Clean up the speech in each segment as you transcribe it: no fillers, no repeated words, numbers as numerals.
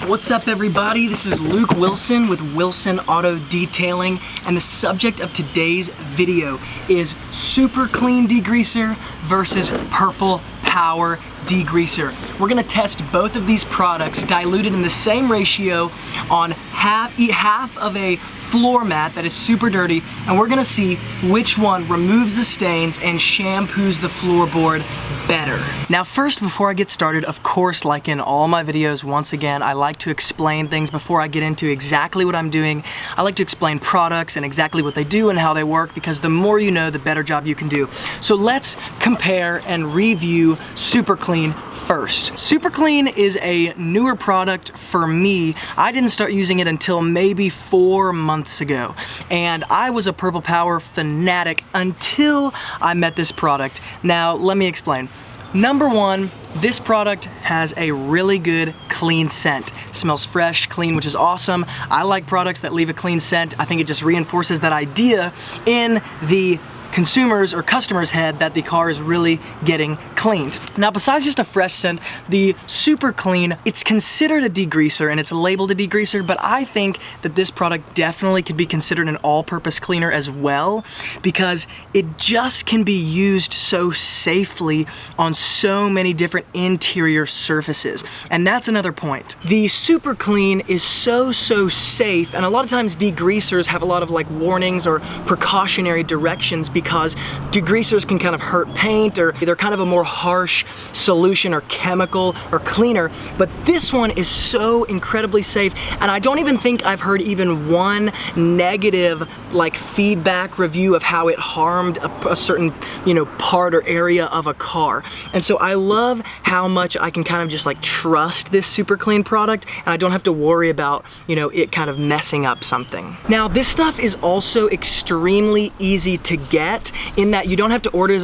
What's up everybody? This is Luke Wilson with Wilson Auto Detailing, and the subject of today's video is super clean degreaser versus purple power degreaser. We're gonna test both of these products diluted in the same ratio on half of a floor mat that is super dirty, and we're gonna see which one removes the stains and shampoos the floorboard better. Now first, before I get started, of course, like in all my videos, once again, I like to explain things before I get into exactly what I'm doing. I like to explain products and exactly what they do and how they work, because the more you know, the better job you can do. So let's compare and review Super Clean first. Super Clean is a newer product for me. I didn't start using it until maybe 4 months ago, and I was a Purple Power fanatic until I met this product. Now let me explain. Number one, this product has a really good clean scent. It smells fresh, clean, which is awesome. I like products that leave a clean scent. I think it just reinforces that idea in the consumer's or customer's head that the car is really getting cleaned. Now, besides just a fresh scent, the Super Clean, it's considered a degreaser and it's labeled a degreaser, but I think that this product definitely could be considered an all-purpose cleaner as well, because it just can be used so safely on so many different interior surfaces. And that's another point. The Super Clean is so safe, and a lot of times degreasers have a lot of like warnings or precautionary directions, because degreasers can kind of hurt paint, or they're kind of a more harsh solution or chemical or cleaner, but this one is so incredibly safe, and I don't even think I've heard even one negative like feedback review of how it harmed a certain, you know, part or area of a car. And so I love how much I can kind of just like trust this Super Clean product, and I don't have to worry about, you know, it kind of messing up something. Now, this stuff is also extremely easy to get, in that you don't have to order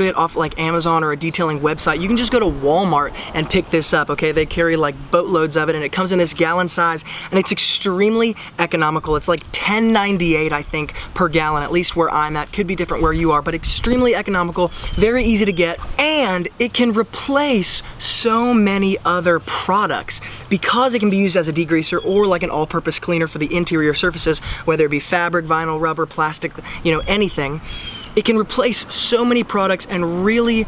it off like Amazon or a detailing website. You can just go to Walmart and pick this up, okay? They carry like boatloads of it, and it comes in this gallon size, and it's extremely economical. It's like $10.98, I think, per gallon, at least where I'm at. Could be different where you are, but extremely economical, very easy to get, and it can replace so many other products because it can be used as a degreaser or like an all-purpose cleaner for the interior surfaces, whether it be fabric, vinyl, rubber, plastic, you know, anything. It can replace so many products and really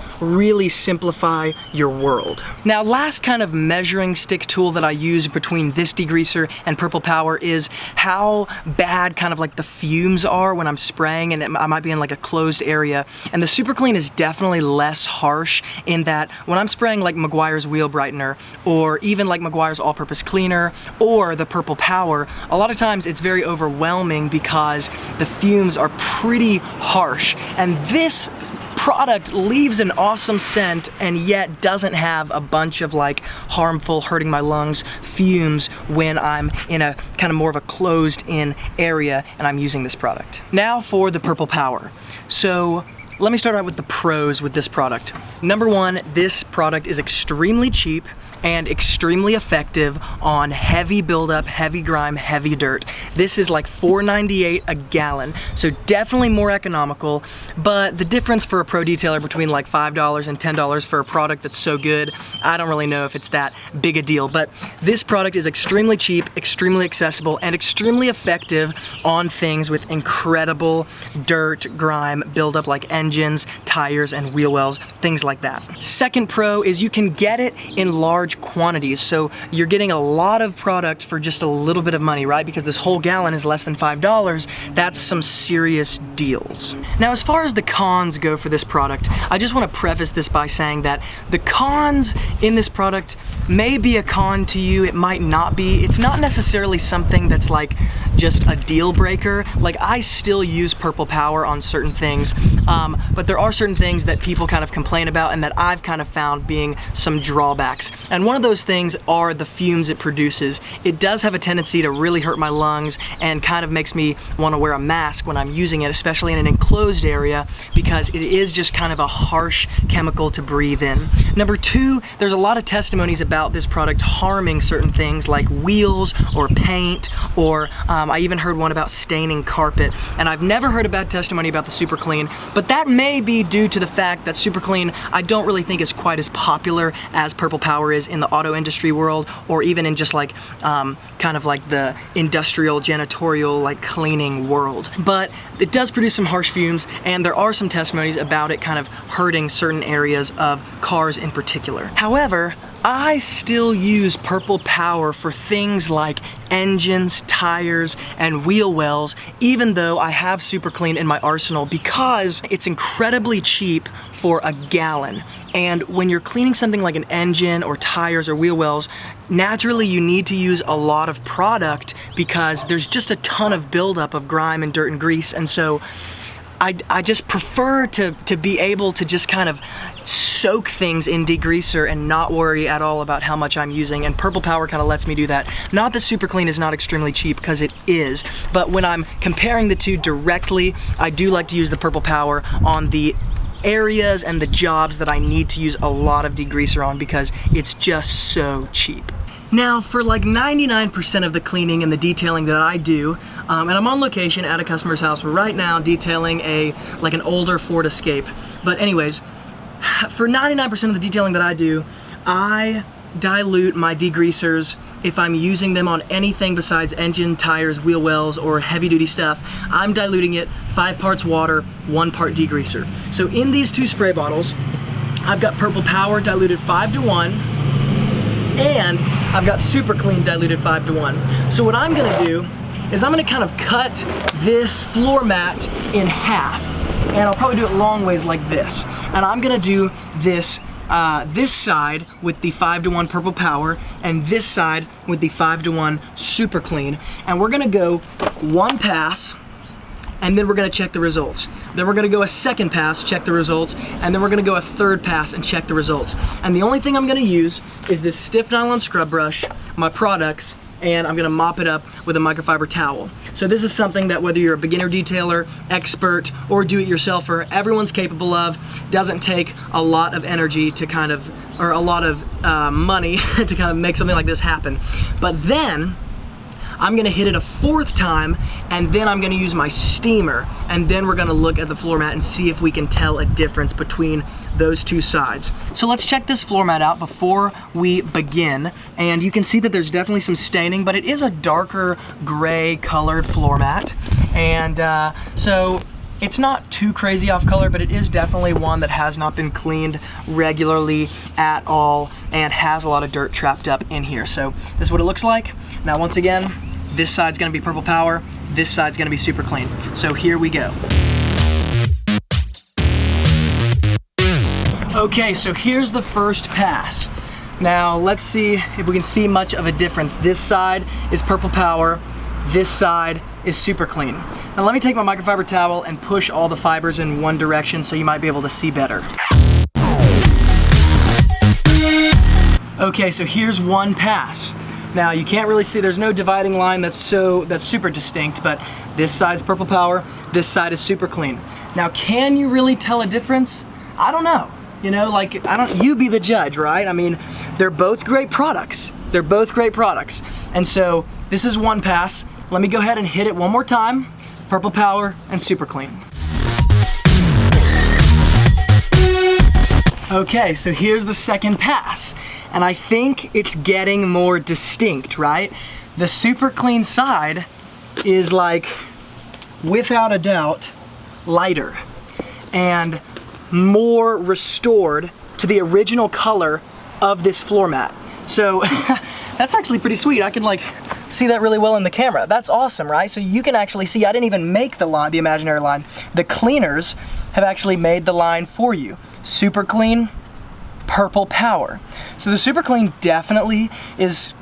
simplify your world. Now, last kind of measuring stick tool that I use between this degreaser and Purple Power is how bad kind of like the fumes are when I'm spraying, and I might be in like a closed area. And the Super Clean is definitely less harsh in that when I'm spraying like Meguiar's Wheel Brightener, or even like Meguiar's All-Purpose Cleaner, or the Purple Power, a lot of times it's very overwhelming because the fumes are pretty harsh. And this product leaves an awesome scent and yet doesn't have a bunch of like harmful, hurting my lungs fumes when I'm in a kind of more of a closed in area and I'm using this product. Now for the Purple Power. So let me start out with the pros with this product. Number one, this product is extremely cheap and extremely effective on heavy buildup, heavy grime, heavy dirt. This is like $4.98 a gallon, so definitely more economical, but the difference for a pro detailer between like $5 and $10 for a product that's so good, I don't really know if it's that big a deal. But this product is extremely cheap, extremely accessible, and extremely effective on things with incredible dirt, grime, buildup like engines, tires, and wheel wells, things like that. Second pro is you can get it in large quantities, so you're getting a lot of product for just a little bit of money, right? Because this whole gallon is less than $5. That's some serious deals. Now, as far as the cons go for this product, I just want to preface this by saying that the cons in this product may be a con to you, it might not be. It's not necessarily something that's like just a deal breaker. Like, I still use Purple Power on certain things, but there are certain things that people kind of complain about and that I've kind of found being some drawbacks. And one of those things are the fumes it produces. It does have a tendency to really hurt my lungs and kind of makes me want to wear a mask when I'm using it, especially in an enclosed area, because it is just kind of a harsh chemical to breathe in. Number two, there's a lot of testimonies about this product harming certain things like wheels or paint, or I even heard one about staining carpet. And I've never heard a bad testimony about the Super Clean, but that may be due to the fact that Super Clean I don't really think is quite as popular as Purple Power is in the auto industry world, or even in just like kind of like the industrial janitorial like cleaning world. But it does produce some harsh fumes, and there are some testimonies about it kind of hurting certain areas of cars in particular. However, I still use Purple Power for things like engines, tires, and wheel wells, even though I have Super Clean in my arsenal, because it's incredibly cheap for a gallon. And when you're cleaning something like an engine or tires or wheel wells, naturally you need to use a lot of product because there's just a ton of buildup of grime and dirt and grease. And so I just prefer to be able to just kind of soak things in degreaser and not worry at all about how much I'm using, and Purple Power kind of lets me do that. Not that Super Clean is not extremely cheap, because it is, but when I'm comparing the two directly, I do like to use the Purple Power on the areas and the jobs that I need to use a lot of degreaser on, because it's just so cheap. Now, for like 99% of the cleaning and the detailing that I do, and I'm on location at a customer's house right now detailing like an older Ford Escape. But anyways, for 99% of the detailing that I do, I dilute my degreasers. If I'm using them on anything besides engine, tires, wheel wells, or heavy duty stuff, I'm diluting it 5 parts water, 1 part degreaser. So in these 2 spray bottles, I've got Purple Power diluted 5-to-1, and I've got Super Clean diluted 5-to-1. So what I'm gonna do is I'm gonna kind of cut this floor mat in half, and I'll probably do it long ways like this. And I'm gonna do this this side with the 5-to-1 Purple Power, and this side with the 5-to-1 Super Clean. And we're gonna go 1 pass, and then we're gonna check the results. Then we're gonna go a 2nd pass, check the results, and then we're gonna go a 3rd pass and check the results. And the only thing I'm gonna use is this stiff nylon scrub brush, my products, and I'm gonna mop it up with a microfiber towel. So this is something that whether you're a beginner detailer, expert, or do-it-yourselfer, everyone's capable of. Doesn't take a lot of energy to kind of, or a lot of money to kind of make something like this happen. But then, I'm gonna hit it a 4th time, and then I'm gonna use my steamer, and then we're gonna look at the floor mat and see if we can tell a difference between those 2 sides. So let's check this floor mat out before we begin, and you can see that there's definitely some staining, but it is a darker gray colored floor mat, and so it's not too crazy off color, but it is definitely one that has not been cleaned regularly at all and has a lot of dirt trapped up in here. So this is what it looks like. Now once again, this side's gonna be Purple Power, this side's gonna be Super Clean. So here we go. Okay, so here's the first pass. Now let's see if we can see much of a difference. This side is Purple Power, this side is Super Clean. Now let me take my microfiber towel and push all the fibers in one direction so you might be able to see better. Okay, so here's 1 pass. Now you can't really see, there's no dividing line that's super distinct, but this side's Purple Power, this side is Super Clean. Now can you really tell a difference? I don't know. You know, like, you be the judge, right? I mean, they're both great products. They're both great products. And so this is 1 pass. Let me go ahead and hit it one more time. Purple Power and Super Clean. Okay, so here's the 2nd pass. And I think it's getting more distinct, right? The Super Clean side is like, without a doubt, lighter and more restored to the original color of this floor mat. So that's actually pretty sweet. I can like see that really well in the camera. That's awesome, right? So you can actually see I didn't even make the line, the imaginary line. The cleaners have actually made the line for you. Super Clean, Purple Power. So the Super Clean definitely is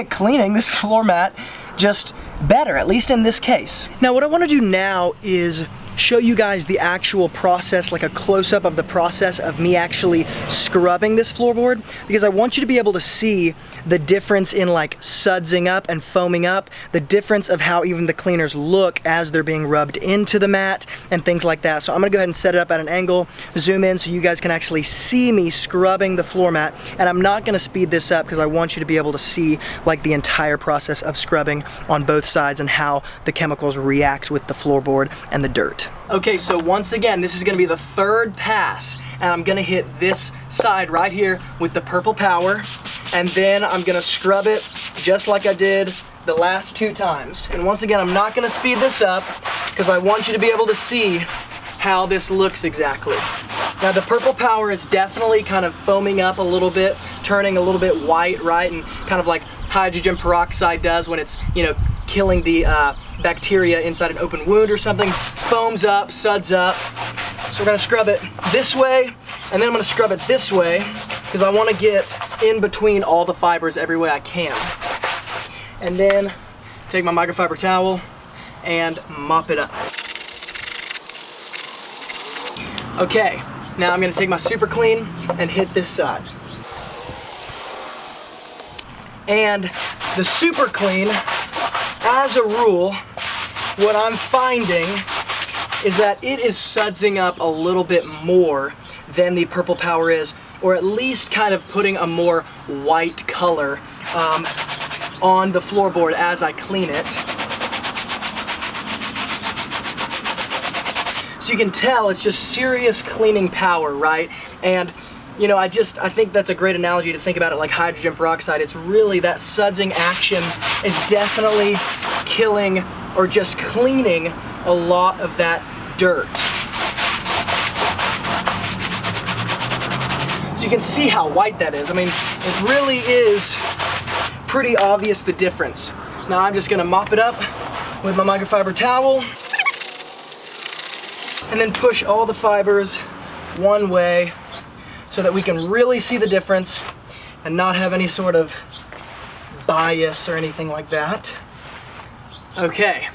cleaning this floor mat just better, at least in this case. Now what I want to do now is show you guys the actual process, like a close-up of the process of me actually scrubbing this floorboard, because I want you to be able to see the difference in like sudsing up and foaming up, the difference of how even the cleaners look as they're being rubbed into the mat and things like that. So I'm gonna go ahead and set it up at an angle, zoom in so you guys can actually see me scrubbing the floor mat, and I'm not gonna speed this up because I want you to be able to see like the entire process of scrubbing on both sides and how the chemicals react with the floorboard and the dirt. Okay, so once again, this is gonna be the third pass, and I'm gonna hit this side right here with the Purple Power, and then I'm gonna scrub it just like I did the last 2 times. And once again, I'm not gonna speed this up because I want you to be able to see how this looks exactly. Now the Purple Power is definitely kind of foaming up a little bit, turning a little bit white, right? And kind of like hydrogen peroxide does when it's, you know, killing the bacteria inside an open wound or something. Foams up, suds up. So we're gonna scrub it this way, and then I'm gonna scrub it this way because I wanna get in between all the fibers every way I can. And then take my microfiber towel and mop it up. Okay, now I'm gonna take my Super Clean and hit this side. And the Super Clean, as a rule, what I'm finding is that it is sudsing up a little bit more than the Purple Power is, or at least kind of putting a more white color on the floorboard as I clean it. So you can tell it's just serious cleaning power, right? And you know, I think that's a great analogy to think about it like hydrogen peroxide. It's really that sudsing action is definitely killing or just cleaning a lot of that dirt. So you can see how white that is. I mean, it really is pretty obvious the difference. Now I'm just gonna mop it up with my microfiber towel and then push all the fibers one way so that we can really see the difference and not have any sort of bias or anything like that. Okay,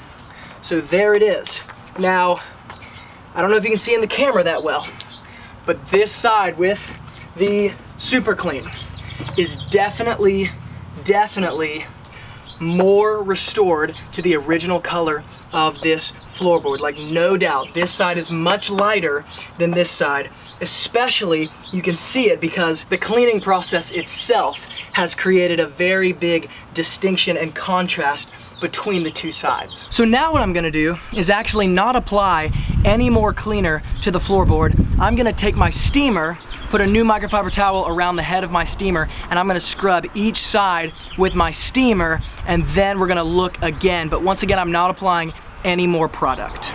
so there it is. Now, I don't know if you can see in the camera that well, but this side with the Super Clean is definitely more restored to the original color of this floorboard. Like, no doubt, this side is much lighter than this side. Especially, you can see it because the cleaning process itself has created a very big distinction and contrast between the two sides. So now what I'm gonna do is actually not apply any more cleaner to the floorboard. I'm gonna take my steamer, put a new microfiber towel around the head of my steamer, and I'm gonna scrub each side with my steamer, and then we're gonna look again. But once again, I'm not applying any more product.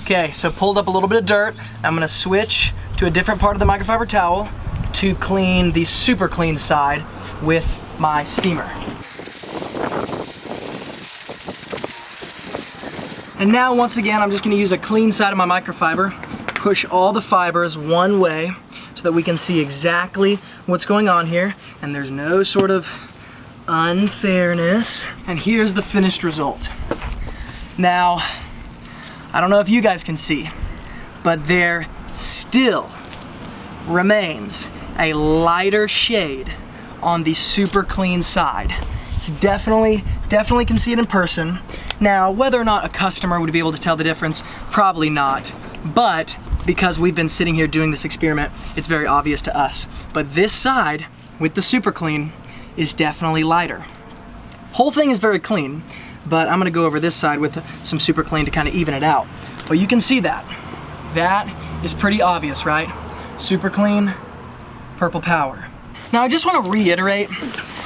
Okay, so pulled up a little bit of dirt. I'm gonna switch to a different part of the microfiber towel to clean the Super Clean side with my steamer. And now, once again, I'm just gonna use a clean side of my microfiber, push all the fibers one way so that we can see exactly what's going on here, and there's no sort of unfairness. And here's the finished result. Now, I don't know if you guys can see, but there still remains a lighter shade on the Super Clean side. It's definitely can see it in person. Now, whether or not a customer would be able to tell the difference, probably not. But because we've been sitting here doing this experiment, it's very obvious to us. But this side with the Super Clean is definitely lighter. Whole thing is very clean, but I'm gonna go over this side with some Super Clean to kind of even it out. But you can see that. That is pretty obvious, right? Super Clean, Purple Power. Now I just wanna reiterate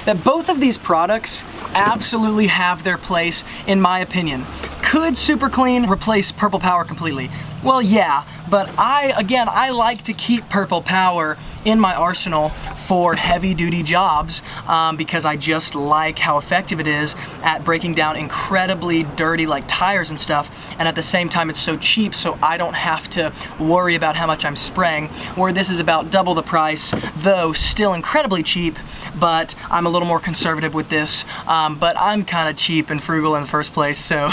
that both of these products absolutely have their place, in my opinion. Could Super Clean replace Purple Power completely? Well, yeah, but I like to keep Purple Power in my arsenal for heavy-duty jobs because I just like how effective it is at breaking down incredibly dirty like tires and stuff, and at the same time it's so cheap, so I don't have to worry about how much I'm spraying, where this is about double the price, though still incredibly cheap, but I'm a little more conservative with this, but I'm kind of cheap and frugal in the first place, so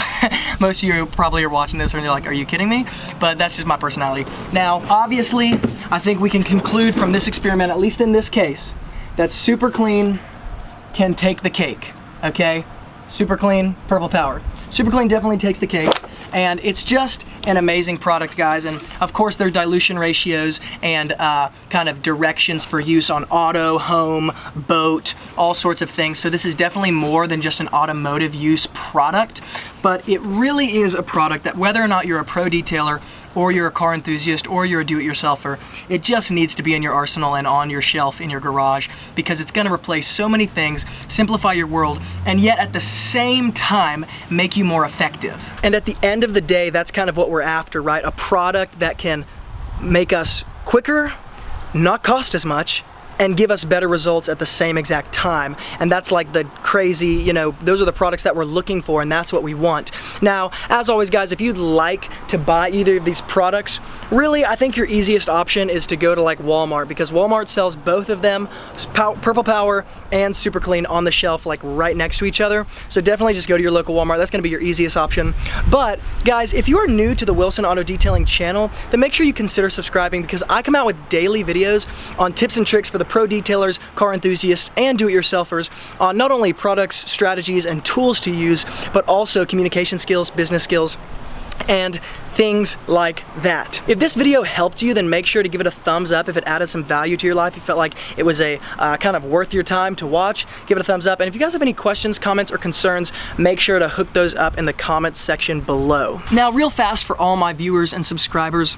most of you probably are watching this and you're like, are you kidding me? But that's just my personality. Now, obviously, I think we can conclude from this experiment, at least in this case, that Super Clean can take the cake, okay? Super Clean, Purple Power. Super Clean definitely takes the cake, and it's just an amazing product, guys. And of course, there are dilution ratios and kind of directions for use on auto, home, boat, all sorts of things. So this is definitely more than just an automotive use product, but it really is a product that whether or not you're a pro detailer or you're a car enthusiast or you're a do-it-yourselfer, it just needs to be in your arsenal and on your shelf in your garage, because it's gonna replace so many things, simplify your world, and yet at the same time make you more effective. And at the end of the day, that's kind of what we're after, right? A product that can make us quicker, not cost as much, and give us better results at the same exact time. And that's like the crazy, you know, those are the products that we're looking for, and that's what we want. Now, as always, guys, if you'd like to buy either of these products, really, I think your easiest option is to go to like Walmart, because Walmart sells both of them, Purple Power and Super Clean, on the shelf like right next to each other. So definitely just go to your local Walmart. That's gonna be your easiest option. But guys, if you are new to the Wilson Auto Detailing channel, then make sure you consider subscribing, because I come out with daily videos on tips and tricks for the pro detailers, car enthusiasts, and do-it-yourselfers on not only products, strategies, and tools to use, but also communication skills, business skills, and things like that. If this video helped you, then make sure to give it a thumbs up. If it added some value to your life, you felt like it was a kind of worth your time to watch, give it a thumbs up. And if you guys have any questions, comments, or concerns, make sure to hook those up in the comments section below. Now, real fast for all my viewers and subscribers,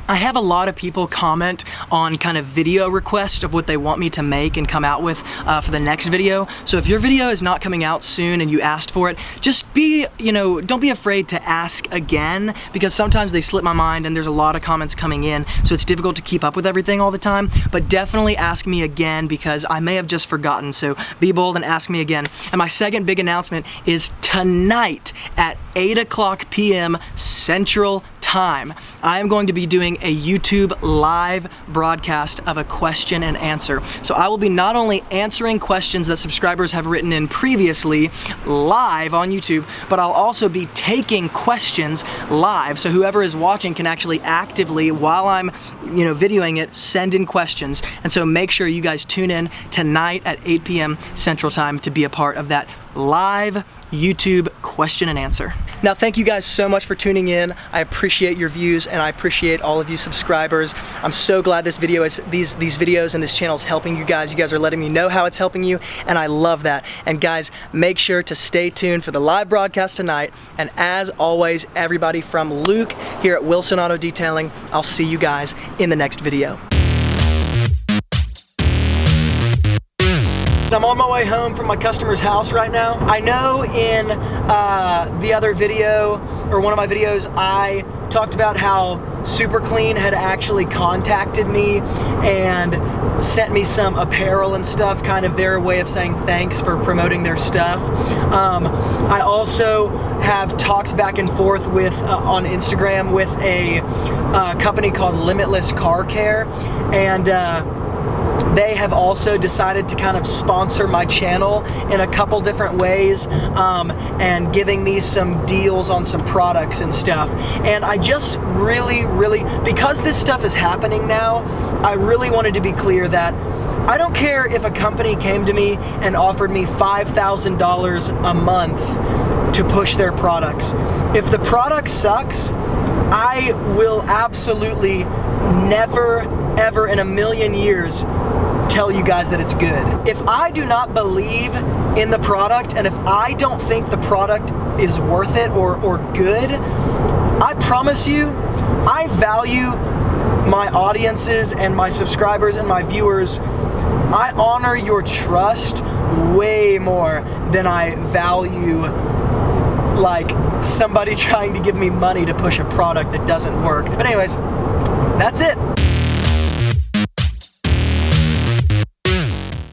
I have a lot of people comment on kind of video requests of what they want me to make and come out with for the next video. So if your video is not coming out soon and you asked for it, just be, you know, don't be afraid to ask again, because sometimes they slip my mind and there's a lot of comments coming in, so it's difficult to keep up with everything all the time. But definitely ask me again, because I may have just forgotten, so be bold and ask me again. And my second big announcement is tonight at 8:00 p.m. Central Time, I am going to be doing a YouTube live broadcast of a question and answer. So I will be not only answering questions that subscribers have written in previously live on YouTube, but I'll also be taking questions live. So whoever is watching can actually actively, while I'm, you know, videoing it, send in questions. And so make sure you guys tune in tonight at 8 p.m. Central Time to be a part of that live YouTube question and answer. Now, thank you guys so much for tuning in. I appreciate your views, and I appreciate all of you subscribers. I'm so glad this video is, these videos and this channel is helping you guys. You guys are letting me know how it's helping you, and I love that. And guys, make sure to stay tuned for the live broadcast tonight. And as always, everybody, from Luke here at Wilson Auto Detailing, I'll see you guys in the next video. I'm on my way home from my customer's house right now. I know in the other video, or one of my videos, I talked about how Super Clean had actually contacted me and sent me some apparel and stuff, kind of their way of saying thanks for promoting their stuff. I also have talked back and forth with on Instagram with a company called Limitless Car Care, and they have also decided to kind of sponsor my channel in a couple different ways, and giving me some deals on some products and stuff. And I just really, because this stuff is happening now, I really wanted to be clear that I don't care if a company came to me and offered me $5,000 a month to push their products. If the product sucks, I will absolutely never, ever in a million years tell you guys that it's good. If I do not believe in the product, and if I don't think the product is worth it or good, I promise you, I value my audiences and my subscribers and my viewers. I honor your trust way more than I value like somebody trying to give me money to push a product that doesn't work. But anyways, that's it.